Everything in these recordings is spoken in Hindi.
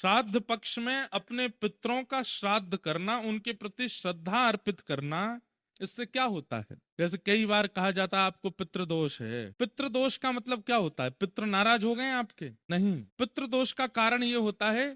श्राद्ध पक्ष में अपने पितरों का श्राद्ध करना, उनके प्रति श्रद्धा अर्पित करना, इससे क्या होता है? जैसे कई बार कहा जाता है आपको पितृदोष है। पितृदोष का मतलब क्या होता है? पितृ नाराज हो गए हैं आपके? नहीं। पितृदोष का कारण ये होता है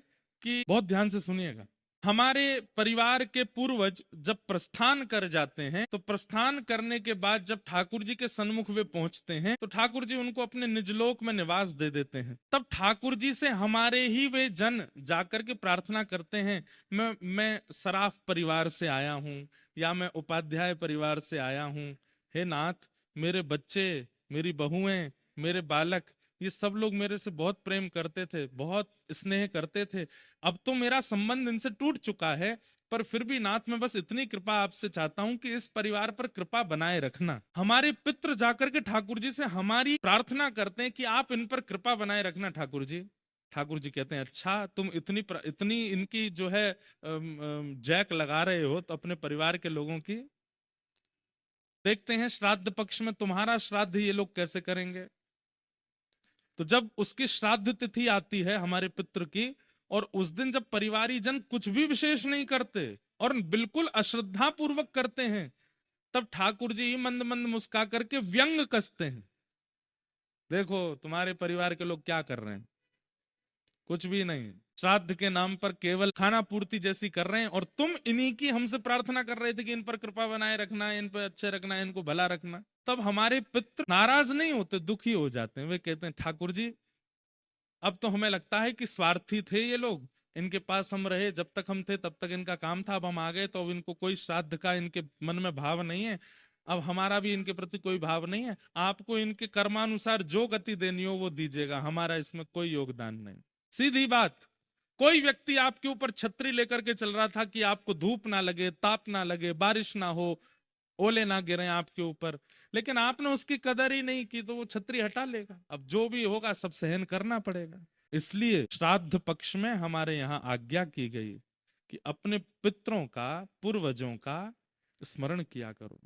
कि, बहुत ध्यान से सुनिएगा, हमारे परिवार के पूर्वज जब प्रस्थान कर जाते हैं, तो प्रस्थान करने के बाद जब ठाकुर जी के सन्मुख वे पहुंचते हैं, तो ठाकुर जी उनको अपने निजलोक में निवास दे देते हैं। तब ठाकुर जी से हमारे ही वे जन जाकर के प्रार्थना करते हैं, मैं सराफ परिवार से आया हूं, या मैं उपाध्याय परिवार से आया हूं, हे नाथ, मेरे बच्चे, मेरी बहुएं, मेरे बालक, ये सब लोग मेरे से बहुत प्रेम करते थे, बहुत स्नेह करते थे। अब तो मेरा संबंध इनसे टूट चुका है, पर फिर भी नाथ मैं बस इतनी कृपा आपसे चाहता हूं कि इस परिवार पर कृपा बनाए रखना। हमारे पितृ जाकर के ठाकुर जी से हमारी प्रार्थना करते हैं कि आप इन पर कृपा बनाए रखना ठाकुर जी। ठाकुर जी कहते हैं, अच्छा तुम इतनी इनकी जो है जैक लगा रहे हो तो अपने परिवार के लोगों की, देखते हैं श्राद्ध पक्ष में तुम्हारा श्राद्ध ये लोग कैसे करेंगे। तो जब उसकी श्राद्ध तिथि आती है हमारे पितृ की, और उस दिन जब परिवारी जन कुछ भी विशेष नहीं करते और बिल्कुल अश्रद्धा पूर्वक करते हैं, तब ठाकुर जी ही मंद मंद मुस्का करके व्यंग कसते हैं, देखो तुम्हारे परिवार के लोग क्या कर रहे हैं, कुछ भी नहीं, श्राद्ध के नाम पर केवल खाना पूर्ति जैसी कर रहे हैं, और तुम इन्हीं की हमसे प्रार्थना कर रहे थे कि इन पर कृपा बनाए रखना, इन पर अच्छे रखना, इनको भला रखना। तब हमारे पितृ नाराज नहीं होते, दुखी हो जाते हैं। वे कहते हैं, ठाकुर जी अब तो हमें लगता है कि स्वार्थी थे ये लोग, इनके पास हम रहे, जब तक हम थे तब तक इनका काम था, अब हम आ गए तो अब इनको कोई श्राद्ध का इनके मन में भाव नहीं है, अब हमारा भी इनके प्रति कोई भाव नहीं है, आपको इनके कर्मानुसार जो गति देनी हो वो दीजिएगा, हमारा इसमें कोई योगदान नहीं। सीधी बात। कोई व्यक्ति आपके ऊपर छतरी लेकर के चल रहा था कि आपको धूप ना लगे, ताप ना लगे, बारिश ना हो, ओले ना गिरे आपके ऊपर, लेकिन आपने उसकी कदर ही नहीं की, तो वो छतरी हटा लेगा। अब जो भी होगा सब सहन करना पड़ेगा। इसलिए श्राद्ध पक्ष में हमारे यहाँ आज्ञा की गई कि अपने पितरों का, पूर्वजों का स्मरण किया करो।